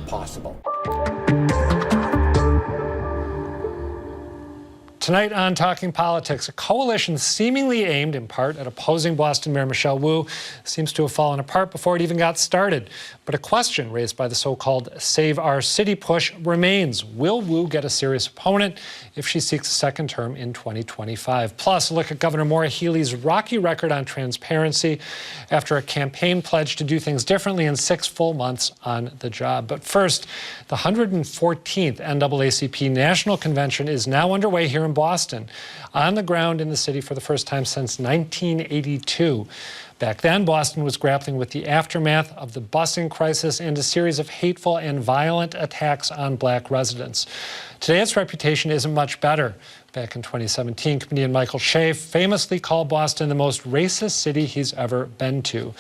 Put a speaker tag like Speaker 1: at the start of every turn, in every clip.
Speaker 1: possible. Tonight on Talking Politics, a coalition seemingly aimed in part at opposing Boston Mayor Michelle Wu seems to have fallen apart before it even got started. But a question raised by the so-called Save Our City push remains. Will Wu get a serious opponent if she seeks a second term in 2025? Plus, a look at Governor Maura Healey's rocky record on transparency after a campaign pledge to do things differently in 6 full months on the job. But first, the 114th NAACP National Convention is now underway here in Boston, on the ground in the city for the first time since 1982. Back then, Boston was grappling with the aftermath of the busing crisis and a series of hateful and violent attacks on black residents. Today, its reputation isn't much better. Back in 2017, comedian Michael Shea famously called Boston the most racist city he's ever been to.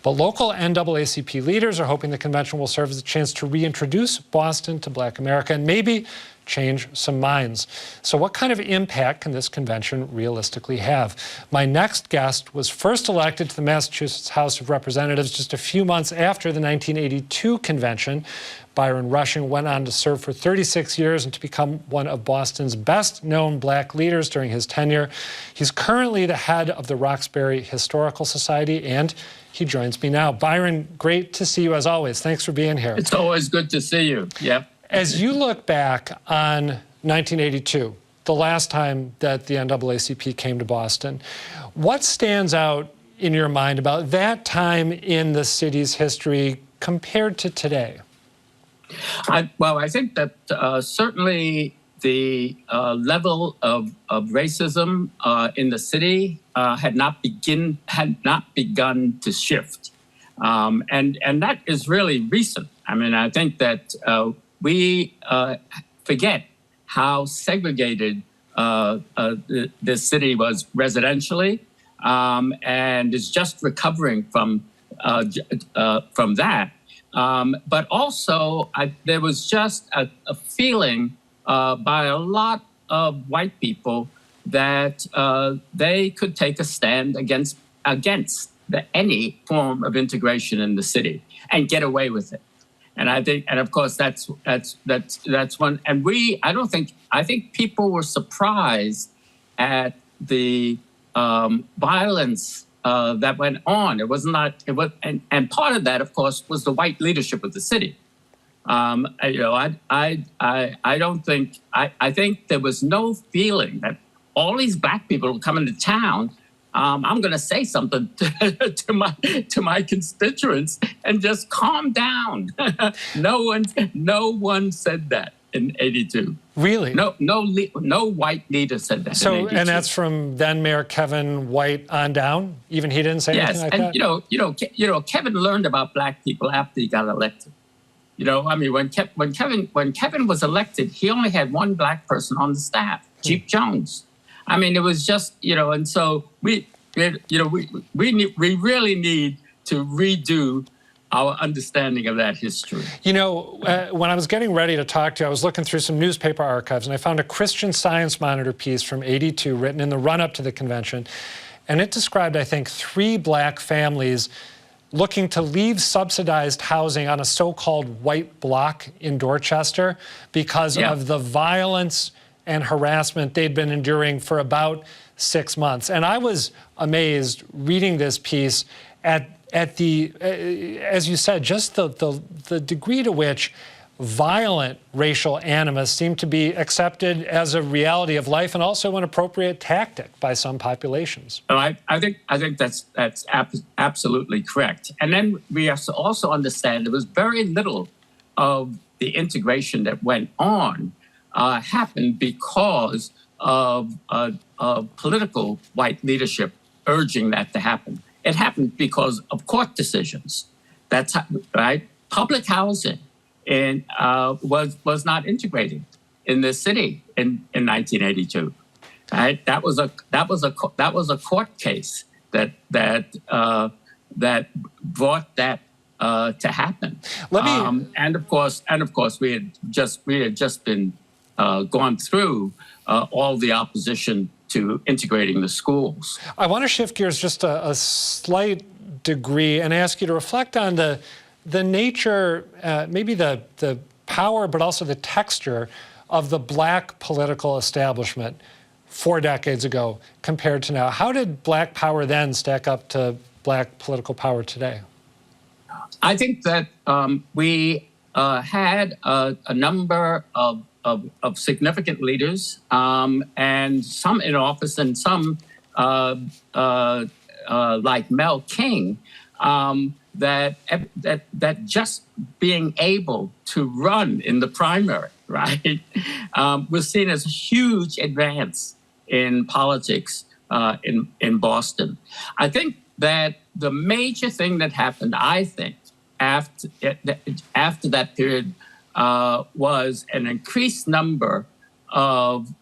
Speaker 1: But local NAACP leaders are hoping the convention will serve as a chance to reintroduce Boston to Black America and maybe change some minds. So what kind of impact can this convention realistically have? My next guest was first elected to the Massachusetts House of Representatives just a few months after the 1982 convention. Byron Rushing went on to serve for 36 years and to become one of Boston's best-known black leaders during his tenure. He's currently the head of the Roxbury Historical Society, and he joins me now. Byron, great to see you as always. Thanks for being here.
Speaker 2: It's always good to see you. Yep.
Speaker 1: As you look back on 1982, the last time that the NAACP came to Boston, what stands out in your mind about that time in the city's history compared to today?
Speaker 2: I think that certainly the level of racism in the city had not begun to shift, and that is really recent. I mean, I think that we forget how segregated the city was residentially, and is just recovering from that. But also, there was just a feeling by a lot of white people that they could take a stand against any form of integration in the city and get away with it. And I think, and of course, that's one. And I think people were surprised at the violence that went on. And part of that, of course, was the white leadership of the city. I think there was no feeling that all these black people were coming to town. I'm going to say something to my constituents and just calm down. No one said that in '82.
Speaker 1: Really?
Speaker 2: No white leader said that.
Speaker 1: So,
Speaker 2: in '82.
Speaker 1: And that's from then Mayor Kevin White on down. Even he didn't say anything like that.
Speaker 2: Yes, and Kevin learned about black people after he got elected. I mean, when Kevin was elected, he only had one black person on the staff, Chief Jones. I mean, it was just, and so we really need to redo our understanding of that history.
Speaker 1: When I was getting ready to talk to you, I was looking through some newspaper archives, and I found a Christian Science Monitor piece from '82 written in the run-up to the convention, and it described, I think, 3 black families looking to leave subsidized housing on a so-called white block in Dorchester because of the violence and harassment they'd been enduring for about 6 months. And I was amazed reading this piece at the, as you said, just the degree to which violent racial animus seemed to be accepted as a reality of life and also an appropriate tactic by some populations.
Speaker 2: I think that's absolutely correct. And then we have to also understand there was very little of the integration that went on happened because of political white leadership urging that to happen. It happened because of court decisions. That's right. Public housing was not integrated in the city in 1982. Right? That was a court case that brought that to happen. And of course, we had just been gone through all the opposition to integrating the schools.
Speaker 1: I want to shift gears just a slight degree and ask you to reflect on the the nature, maybe the power, but also the texture of the black political establishment 4 decades ago compared to now? How did black power then stack up to black political power today?
Speaker 2: I think that we had a number of significant leaders, and some in office, and some like Mel King, that just being able to run in the primary, right, was seen as a huge advance in politics in Boston. I think that the major thing that happened, I think, after that period was an increased number of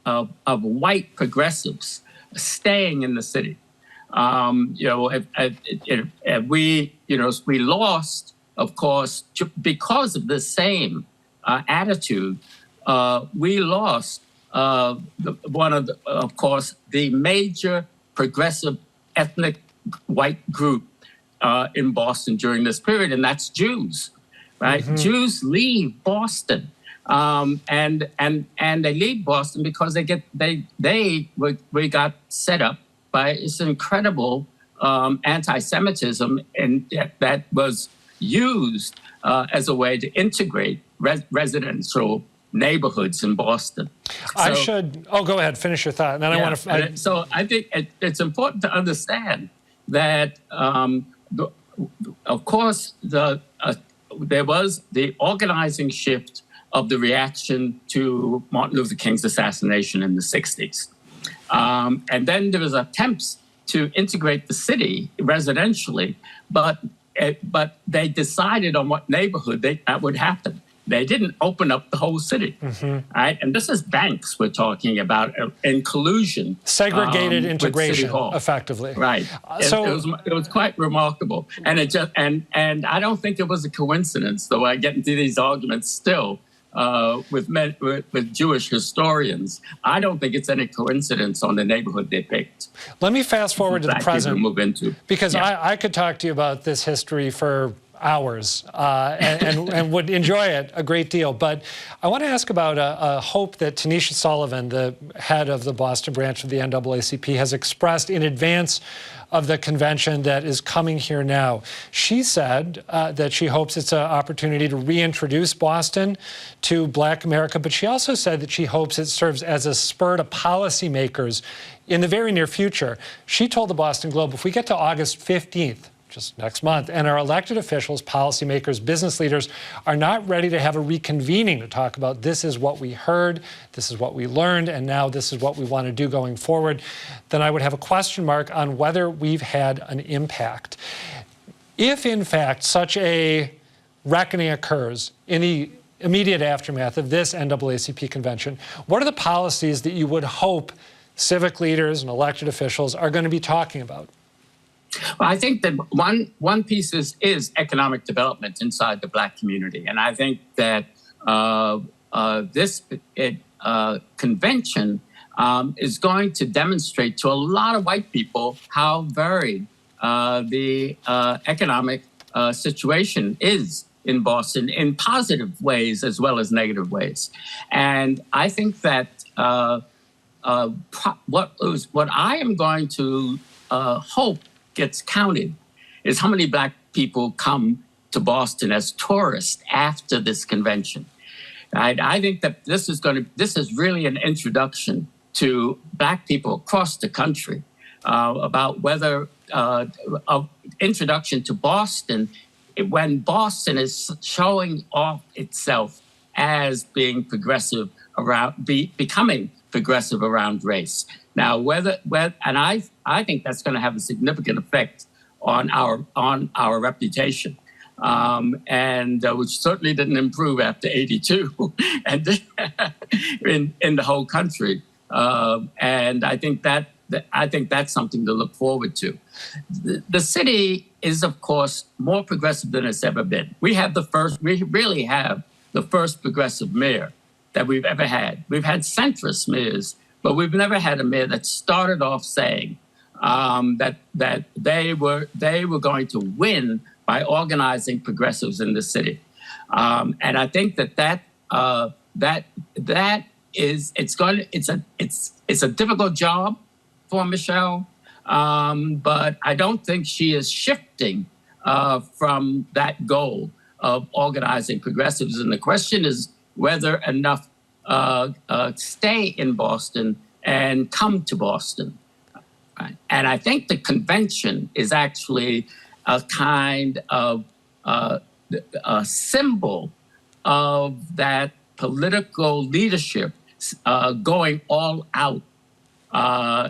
Speaker 2: white progressives staying in the city. We lost, of course, because of the same attitude. We lost of course, the major progressive ethnic white group in Boston during this period, and that's Jews, right? Mm-hmm. Jews leave Boston, and they leave Boston because we got set up by this incredible anti-Semitism, and that was used as a way to integrate residential neighborhoods in Boston.
Speaker 1: Go ahead, finish your thought. And then
Speaker 2: So I think it's important to understand that, of course, there was the organizing shift of the reaction to Martin Luther King's assassination in the 60s. And then there was attempts to integrate the city residentially, but they decided on what neighborhood that would happen. They didn't open up the whole city, right? And this is banks we're talking about in collusion.
Speaker 1: Segregated integration, effectively.
Speaker 2: Right. It was quite remarkable. And and I don't think it was a coincidence, though I get into these arguments still with Jewish historians. I don't think it's any coincidence on the neighborhood they picked.
Speaker 1: Let me fast forward to the present,
Speaker 2: move into.
Speaker 1: Because I could talk to you about this history for hours and would enjoy it a great deal. But I want to ask about a hope that Tanisha Sullivan, the head of the Boston branch of the NAACP, has expressed in advance of the convention that is coming here now. She said that she hopes it's an opportunity to reintroduce Boston to Black America, but she also said that she hopes it serves as a spur to policymakers in the very near future. She told the Boston Globe, if we get to August 15th, just next month, and our elected officials, policymakers, business leaders are not ready to have a reconvening to talk about this is what we heard, this is what we learned, and now this is what we want to do going forward, then I would have a question mark on whether we've had an impact. If, in fact, such a reckoning occurs in the immediate aftermath of this NAACP convention, what are the policies that you would hope civic leaders and elected officials are going to be talking about?
Speaker 2: Well, I think that one piece is economic development inside the Black community. And I think that this convention is going to demonstrate to a lot of white people how varied the economic situation is in Boston in positive ways as well as negative ways. And I think that what I am going to hope gets counted is how many Black people come to Boston as tourists after this convention. Right? I think that this is really an introduction to Black people across the country about whether introduction to Boston when Boston is showing off itself as being progressive becoming progressive around race. Now, and I think that's going to have a significant effect on our reputation, and which certainly didn't improve after '82, and in the whole country. And I think that's something to look forward to. The city is, of course, more progressive than it's ever been. We really have the first progressive mayor that we've ever had. We've had centrist mayors, but we've never had a mayor that started off saying that they were going to win by organizing progressives in the city. And I think that it's a difficult job for Michelle, but I don't think she is shifting from that goal of organizing progressives. And the question is whether enough stay in Boston and come to Boston. Right? And I think the convention is actually a kind of a symbol of that political leadership going all out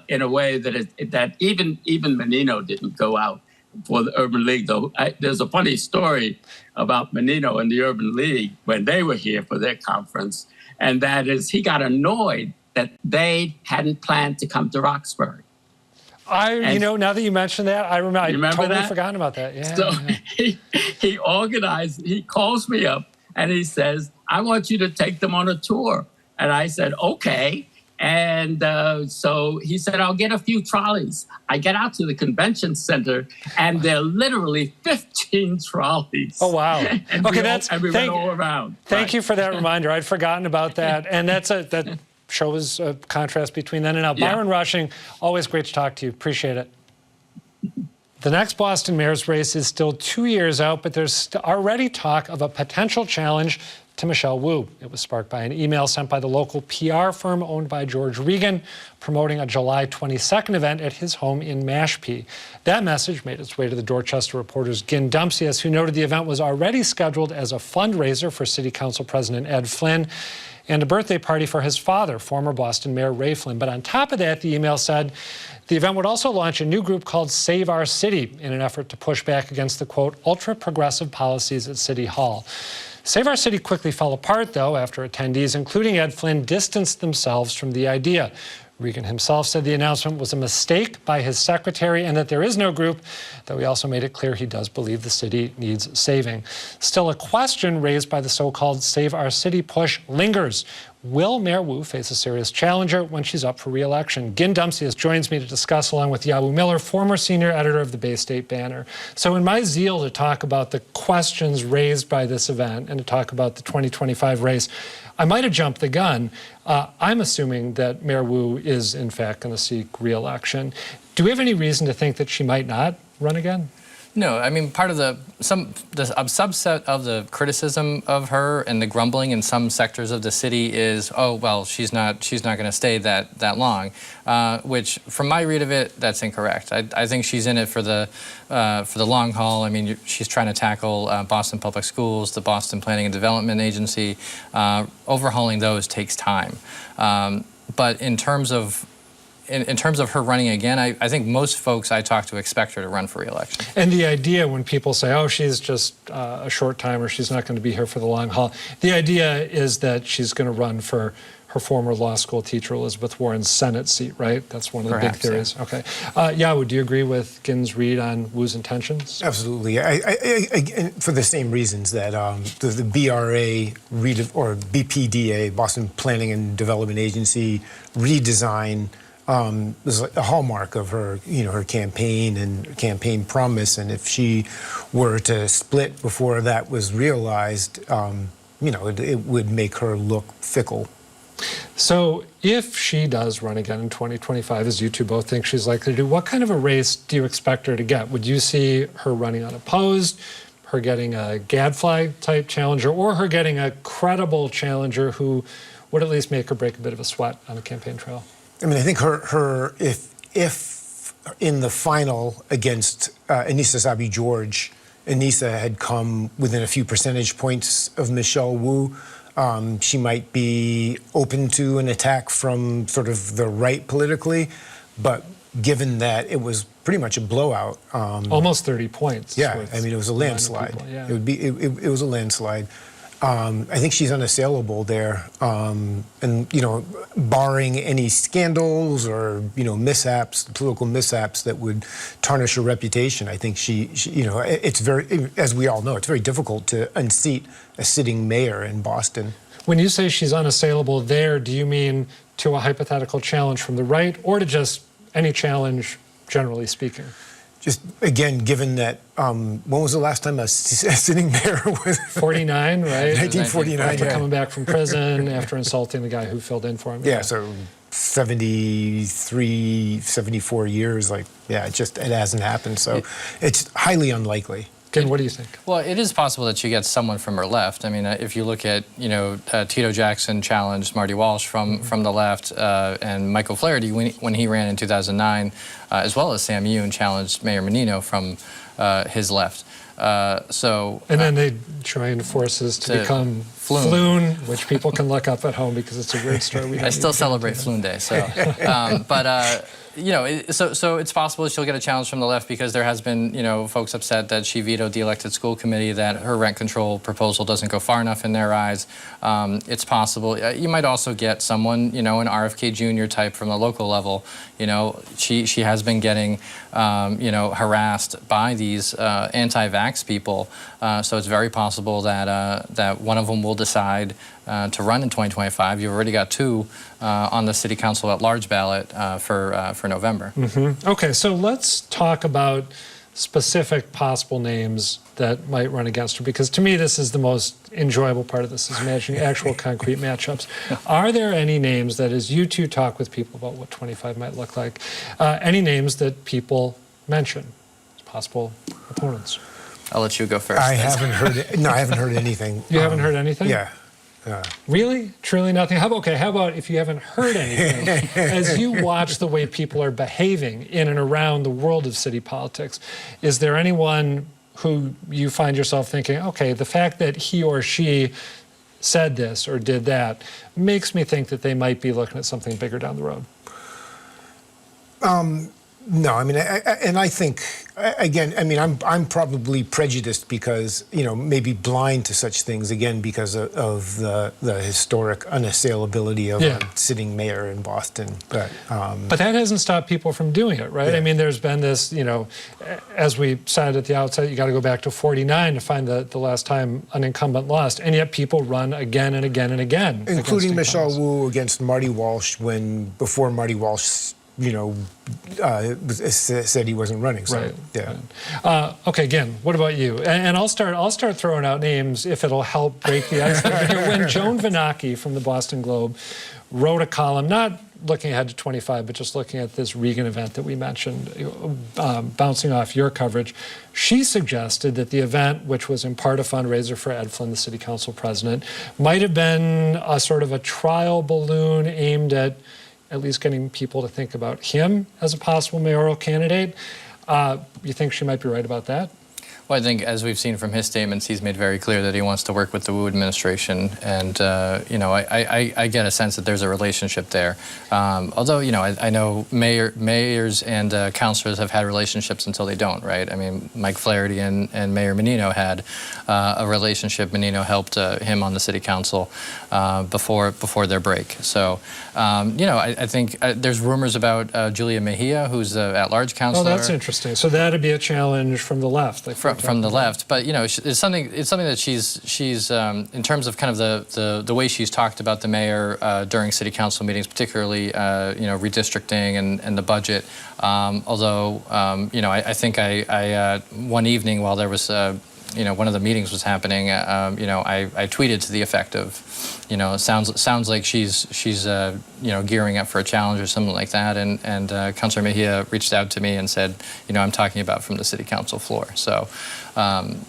Speaker 2: in a way that even Menino didn't go out for the Urban League. Though there's a funny story about Menino and the Urban League when they were here for their conference, and that is he got annoyed that they hadn't planned to come to Roxbury.
Speaker 1: Now that you mentioned that, I remember.
Speaker 2: You remember
Speaker 1: totally
Speaker 2: that?
Speaker 1: Forgotten about that. Yeah.
Speaker 2: So he organized. He calls me up and he says, "I want you to take them on a tour." And I said, "Okay." And so he said, "I'll get a few trolleys." I get out to the convention center, and there are literally 15 trolleys.
Speaker 1: Oh, wow.
Speaker 2: And we went all around.
Speaker 1: Thank you for that reminder. I'd forgotten about that. And that shows a contrast between then and now.
Speaker 2: Yeah.
Speaker 1: Byron Rushing, always great to talk to you. Appreciate it. The next Boston mayor's race is still 2 years out, but there's already talk of a potential challenge to Michelle Wu. It was sparked by an email sent by the local PR firm owned by George Regan promoting a July 22nd event at his home in Mashpee. That message made its way to the Dorchester Reporter's Gin Dumpsius, who noted the event was already scheduled as a fundraiser for City Council President Ed Flynn and a birthday party for his father, former Boston Mayor Ray Flynn. But on top of that, the email said the event would also launch a new group called Save Our City in an effort to push back against the, quote, ultra-progressive policies at City Hall. Save Our City quickly fell apart, though, after attendees, including Ed Flynn, distanced themselves from the idea. Regan himself said the announcement was a mistake by his secretary and that there is no group, though he also made it clear he does believe the city needs saving. Still, a question raised by the so-called Save Our City push lingers. Will Mayor Wu face a serious challenger when she's up for re-election? Gin Dumpsius joins me to discuss, along with Yabu Miller, former senior editor of the Bay State Banner. So in my zeal to talk about the questions raised by this event and to talk about the 2025 race, I might have jumped the gun. I'm assuming that Mayor Wu is, in fact, going to seek re-election. Do we have any reason to think that she might not run again?
Speaker 3: No, I mean, part of a subset of the criticism of her and the grumbling in some sectors of the city is, oh, well, she's not going to stay that long, which, from my read of it, that's incorrect. I think she's in it for the long haul. I mean, she's trying to tackle Boston Public Schools, the Boston Planning and Development Agency. Overhauling those takes time. But in terms of her running again, I think most folks I talk to expect her to run for re-election.
Speaker 1: And the idea when people say, oh, she's just a short time or she's not going to be here for the long haul, the idea is that she's going to run for her former law school teacher, Elizabeth Warren's Senate seat, right? That's one of the big theories. Yeah. Okay. Yawu, do you agree with Gin's read on Wu's intentions?
Speaker 4: Absolutely. I for the same reasons that the BRA or BPDA, Boston Planning and Development Agency redesign was a hallmark of her, her campaign and campaign promise. And if she were to split before that was realized, it would make her look fickle.
Speaker 1: So if she does run again in 2025, as you two both think she's likely to do, what kind of a race do you expect her to get? Would you see her running unopposed, her getting a gadfly-type challenger, or her getting a credible challenger who would at least make her break a bit of a sweat on the campaign trail?
Speaker 4: I mean, I think if in the final against Anissa Sabi George, Anissa had come within a few percentage points of Michelle Wu, she might be open to an attack from sort of the right politically, but given that it was pretty much a blowout,
Speaker 1: almost 30 points.
Speaker 4: Yeah, I mean, it was a landslide.
Speaker 1: Yeah.
Speaker 4: It was a landslide. I think she's unassailable there, and barring any scandals or mishaps, political mishaps that would tarnish her reputation, I think she it's very, as we all know, it's very difficult to unseat a sitting mayor in Boston.
Speaker 1: When you say she's unassailable there, do you mean to a hypothetical challenge from the right, or to just any challenge, generally speaking?
Speaker 4: just again, given that, when was the last time a sitting mayor was?
Speaker 1: 49, right?
Speaker 4: 1949.
Speaker 1: After
Speaker 4: Yeah.
Speaker 1: coming back from prison, after insulting the guy who filled in for him.
Speaker 4: Yeah, so 73, 74 years, like, yeah, it hasn't happened. So it's highly unlikely.
Speaker 1: Ken, what do you think?
Speaker 3: Well, it is possible that you get someone from her left. I mean, if you look at, Tito Jackson challenged Marty Walsh from the left, and Michael Flaherty, when he ran in 2009, as well as Sam Yoon, challenged Mayor Menino from his left.
Speaker 1: And then they try to force us to become Floon, which people can look up at home because it's a weird story.
Speaker 3: I still celebrate Floon Day, so. So it's possible she'll get a challenge from the left because there has been, folks upset that she vetoed the elected school committee, that her rent control proposal doesn't go far enough in their eyes. It's possible. You might also get someone, an RFK Jr. type from the local level. She has been getting, harassed by these anti-vax people. So it's very possible that one of them will decide to run in 2025. You've already got two on the city council at large ballot for November.
Speaker 1: Mm-hmm. Okay, so let's talk about specific possible names that might run against her, because to me this is the most enjoyable part of this, is imagining actual concrete matchups. Are there any names that, as you two talk with people about what 25 might look like, any names that people mention as possible opponents?
Speaker 3: I'll let you go first.
Speaker 4: I haven't heard it. No, I haven't heard anything.
Speaker 1: You haven't heard anything?
Speaker 4: Yeah.
Speaker 1: Really? Truly nothing? How about if you haven't heard anything, as you watch the way people are behaving in and around the world of city politics, is there anyone who you find yourself thinking, okay, the fact that he or she said this or did that makes me think that they might be looking at something bigger down the road?
Speaker 4: No, I mean, I think, again, I mean, I'm probably prejudiced because, maybe blind to such things, again, because of the historic unassailability of a sitting mayor in Boston. But
Speaker 1: that hasn't stopped people from doing it, right?
Speaker 4: Yeah.
Speaker 1: I mean, there's been this, as we said at the outset, you got to go back to 49 to find the last time an incumbent lost, and yet people run again and again and again.
Speaker 4: including Michelle Wu against Marty Walsh before Marty Walsh said he wasn't running. So,
Speaker 1: right.
Speaker 4: Yeah.
Speaker 1: Right. Okay, again, what about you? And I'll start throwing out names if it'll help break the ice. When Joan Vanacki from the Boston Globe wrote a column, not looking ahead to 25, but just looking at this Regan event that we mentioned, bouncing off your coverage, she suggested that the event, which was in part a fundraiser for Ed Flynn, the city council president, might have been a sort of a trial balloon aimed at least getting people to think about him as a possible mayoral candidate. You think she might be right about that?
Speaker 3: Well, I think, as we've seen from his statements, he's made very clear that he wants to work with the Wu administration, and I get a sense that there's a relationship there. Although, I know mayors and councilors have had relationships until they don't, right? I mean, Mike Flaherty and Mayor Menino had a relationship. Menino helped him on the city council before their break. So, I think there's rumors about Julia Mejia, who's at-large councilor.
Speaker 1: Oh, that's interesting. So that'd be a challenge from the left. Like
Speaker 3: from the left, but it's something that she's in terms of kind of the way she's talked about the mayor during city council meetings, particularly redistricting and the budget. Although I think I one evening while there was one of the meetings was happening, I tweeted to the effect of, it sounds like she's gearing up for a challenge or something like that, and Councilor Mejia reached out to me and said, I'm talking about from the city council floor, so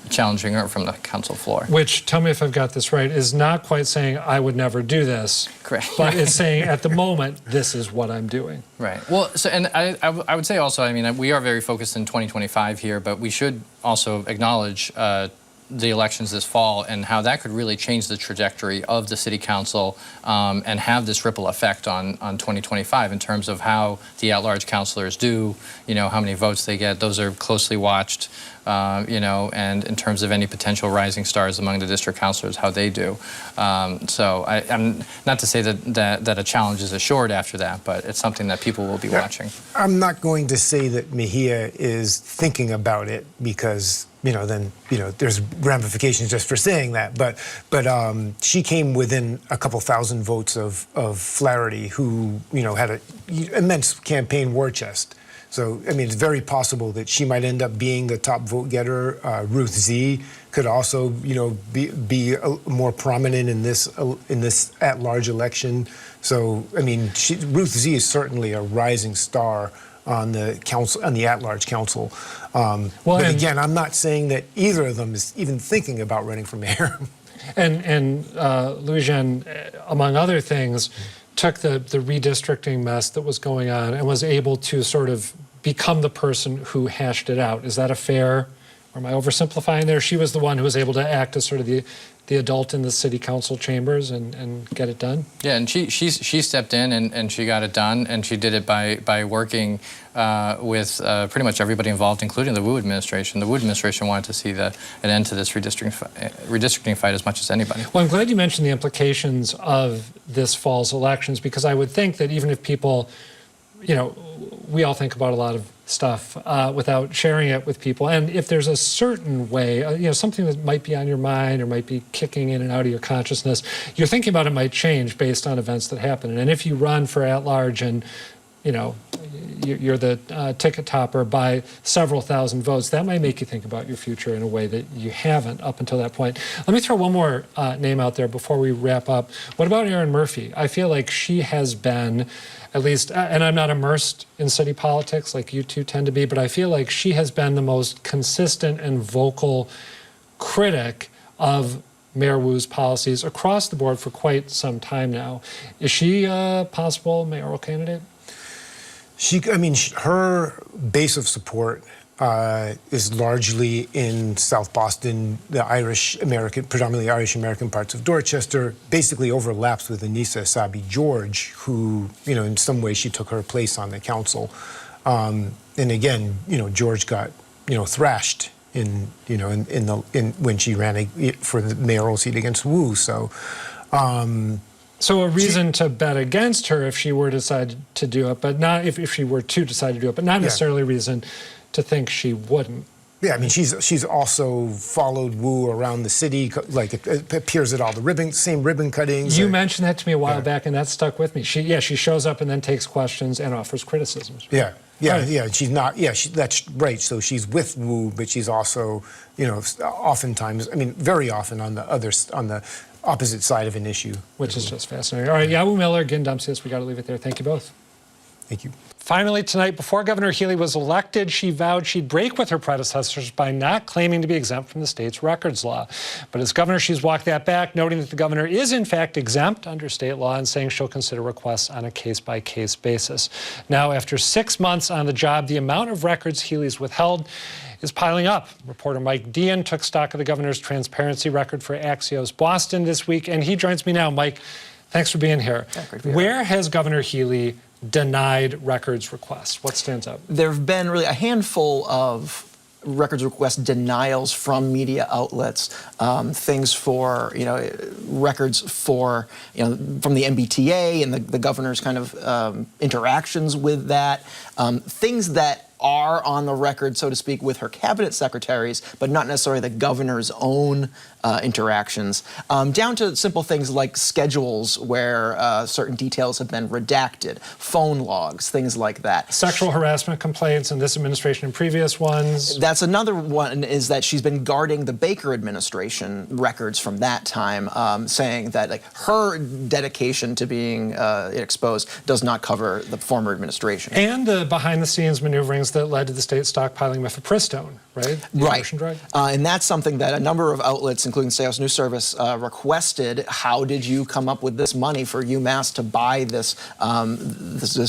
Speaker 3: challenging her from the council floor.
Speaker 1: Which, tell me if I've got this right, is not quite saying I would never do this.
Speaker 3: Correct.
Speaker 1: But it's saying at the moment, this is what I'm doing.
Speaker 3: Right. Well, so, and I would say also, I mean, we are very focused in 2025 here, but we should also acknowledge the elections this fall and how that could really change the trajectory of the city council and have this ripple effect on 2025 in terms of how the at-large councilors do, how many votes they get. Those are closely watched, and in terms of any potential rising stars among the district councilors, how they do. So I'm not to say that a challenge is assured after that, but it's something that people will be watching.
Speaker 4: I'm not going to say that Mejia is thinking about it because then there's ramifications just for saying that. But she came within a couple thousand votes of Flaherty, who had an immense campaign war chest. So, I mean, it's very possible that she might end up being the top vote getter. Ruth Z could also, be more prominent in this at-large election. So, I mean, Ruth Z is certainly a rising star on the council, on the at-large council. But again, I'm not saying that either of them is even thinking about running for mayor.
Speaker 1: And Louisiane, among other things, took the redistricting mess that was going on and was able to sort of become the person who hashed it out. Is that a fair, or am I oversimplifying there? She was the one who was able to act as sort of the adult in the city council chambers and get it done? Yeah,
Speaker 3: and she stepped in and she got it done, and she did it by working with pretty much everybody involved, including the Wu administration. The Wu administration wanted to see an end to this redistricting fight as much as anybody.
Speaker 1: Well, I'm glad you mentioned the implications of this fall's elections, because I would think that even if people, we all think about a lot of stuff without sharing it with people. And if there's a certain way, something that might be on your mind or might be kicking in and out of your consciousness, you're thinking about it might change based on events that happen. And if you run for at-large and, you're the ticket topper by several thousand votes, that might make you think about your future in a way that you haven't up until that point. Let me throw one more name out there before we wrap up. What about Erin Murphy? I feel like she has been, at least, and I'm not immersed in city politics like you two tend to be, but I feel like she has been the most consistent and vocal critic of Mayor Wu's policies across the board for quite some time now. Is she a possible mayoral candidate?
Speaker 4: Her base of support is largely in South Boston, the predominantly Irish-American parts of Dorchester, basically overlaps with Anissa Sabi-George, who, in some ways she took her place on the council. And again, George got, thrashed when she ran for the mayoral seat against Wu.
Speaker 1: So a reason to bet against her if she were to decide to do it, but not if she were to decide to do it, but not necessarily a reason to think she wouldn't.
Speaker 4: Yeah, she's also followed Wu around the city, like it appears at all the same ribbon cuttings.
Speaker 1: You mentioned that to me a while back, and that stuck with me. She shows up and then takes questions and offers criticisms.
Speaker 4: Yeah. She's not. Yeah, that's right. So she's with Wu, but she's also, oftentimes, very often on the opposite side of an issue.
Speaker 1: Which is just fascinating. All right, Yawu Miller, Gin Dumsius, we got to leave it there. Thank you both.
Speaker 4: Thank you.
Speaker 1: Finally, tonight, before Governor Healey was elected, she vowed she'd break with her predecessors by not claiming to be exempt from the state's records law. But as governor, she's walked that back, noting that the governor is in fact exempt under state law and saying she'll consider requests on a case-by-case basis. Now, after 6 months on the job, the amount of records Healey's withheld is piling up. Reporter Mike Dion took stock of the governor's transparency record for Axios Boston this week, and he joins me now. Mike, thanks for being here.
Speaker 5: Yeah, great to be here.
Speaker 1: Where has Governor Healey denied records requests? What stands out?
Speaker 5: There have been really a handful of records request denials from media outlets, things for, records for, from the MBTA and the governor's kind of interactions with that, things that are on the record, so to speak, with her cabinet secretaries, but not necessarily the governor's own interactions, down to simple things like schedules where certain details have been redacted, phone logs, things like that.
Speaker 1: Sexual harassment complaints in this administration and previous ones.
Speaker 5: That's another one, is that she's been guarding the Baker administration records from that time, saying that her dedication to being exposed does not cover the former administration.
Speaker 1: And the behind-the-scenes maneuverings that led to the state stockpiling mifepristone, right? The abortion drug?
Speaker 5: And that's something that a number of outlets, including Sales News Service, requested. How did you come up with this money for UMass to buy this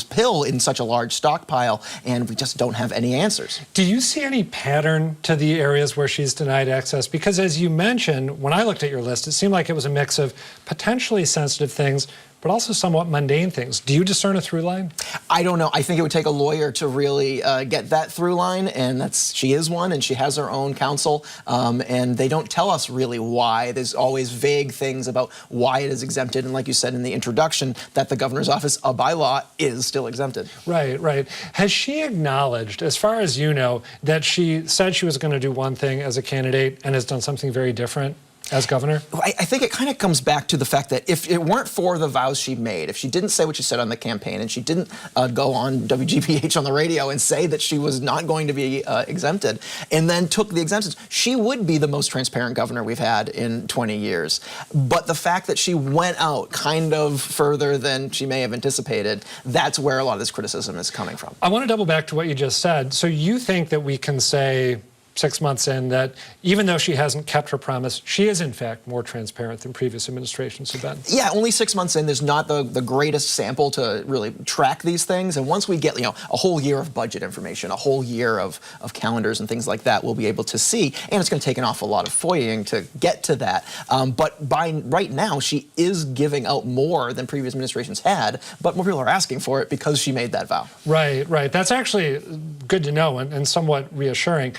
Speaker 5: pill in such a large stockpile? And we just don't have any answers.
Speaker 1: Do you see any pattern to the areas where she's denied access? Because as you mentioned, when I looked at your list, it seemed like it was a mix of potentially sensitive things, but also somewhat mundane things. Do you discern a through line?
Speaker 5: I don't know. I think it would take a lawyer to really get that through line, and she is one, and she has her own counsel, and they don't tell us really why. There's always vague things about why it is exempted, and like you said in the introduction, that the governor's office, by law, is still exempted.
Speaker 1: Right. Has she acknowledged, as far as you know, that she said she was going to do one thing as a candidate and has done something very different? as governor?
Speaker 5: I think it kind of comes back to the fact that if it weren't for the vows she made, if she didn't say what she said on the campaign, and she didn't go on WGBH on the radio and say that she was not going to be exempted, and then took the exemptions, she would be the most transparent governor we've had in 20 years. But the fact that she went out kind of further than she may have anticipated, that's where a lot of this criticism is coming from.
Speaker 1: I want to double back to what you just said. So you think that we can say 6 months in that even though she hasn't kept her promise, she is in fact more transparent than previous administrations have been?
Speaker 5: Yeah, only 6 months in. There's not the greatest sample to really track these things. And once we get, a whole year of budget information, a whole year of calendars and things like that, we'll be able to see. And it's going to take an awful lot of FOIAing to get to that. But by right now, she is giving out more than previous administrations had, but more people are asking for it because she made that vow.
Speaker 1: Right, right. That's actually good to know and somewhat reassuring.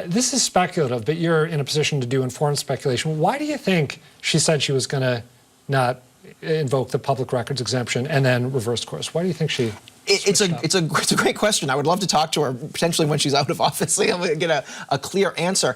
Speaker 1: This is speculative, but you're in a position to do informed speculation. Why do you think she said she was going to not invoke the public records exemption and then reverse course? Why do you think she...
Speaker 5: It's a great question. I would love to talk to her potentially when she's out of office. I'm going to get a clear answer.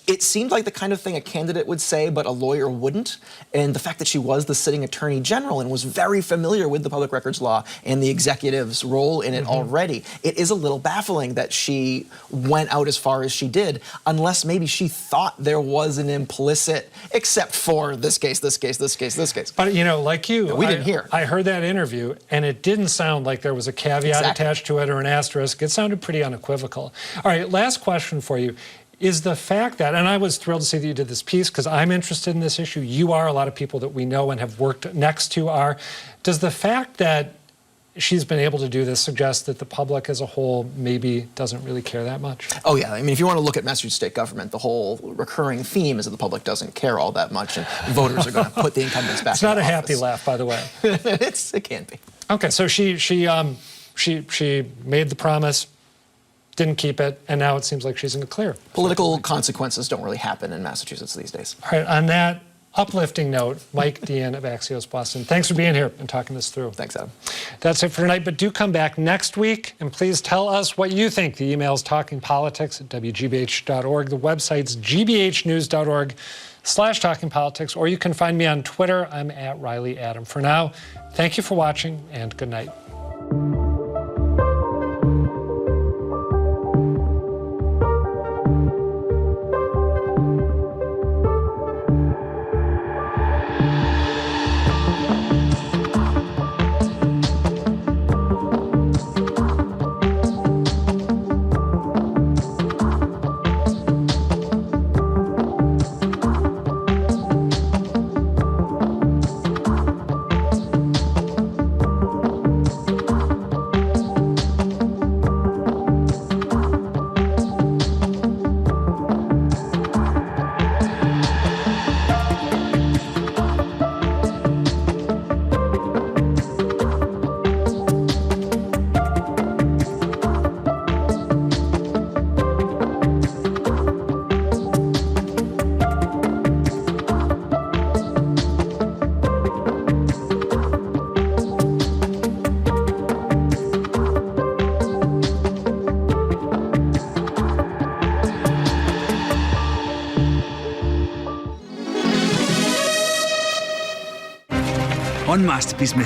Speaker 5: It seemed like the kind of thing a candidate would say, but a lawyer wouldn't. And the fact that she was the sitting attorney general and was very familiar with the public records law and the executive's role in it already, it is a little baffling that she went out as far as she did, unless maybe she thought there was an implicit, except for this case, this case, this case, this case.
Speaker 1: But like you,
Speaker 5: we didn't hear.
Speaker 1: I heard that interview, and it didn't sound like there was a caveat attached to it or an asterisk. It sounded pretty unequivocal. All right, last question for you. Is the fact that, and I was thrilled to see that you did this piece because I'm interested in this issue. You are, a lot of people that we know and have worked next to are. Does the fact that she's been able to do this suggest that the public as a whole maybe doesn't really care that much?
Speaker 5: Oh yeah, I mean, if you want to look at Massachusetts state government, the whole recurring theme is that the public doesn't care all that much, and voters are going to put the incumbents back.
Speaker 1: It's not
Speaker 5: in
Speaker 1: a
Speaker 5: office.
Speaker 1: happy laugh, by the way.
Speaker 5: It can be.
Speaker 1: Okay, so she made the promise, didn't keep it, and now it seems like she's in the clear.
Speaker 5: Political consequences don't really happen in Massachusetts these days.
Speaker 1: All right, on that uplifting note, Mike Dion of Axios Boston, thanks for being here and talking this through.
Speaker 5: Thanks, Adam.
Speaker 1: That's it for tonight, but do come back next week, and please tell us what you think. The email's talkingpolitics@wgbh.org. The website's gbhnews.org/talkingpolitics, or you can find me on Twitter. I'm @ReillyAdam. For now, thank you for watching, and good night.
Speaker 6: On Masterpiece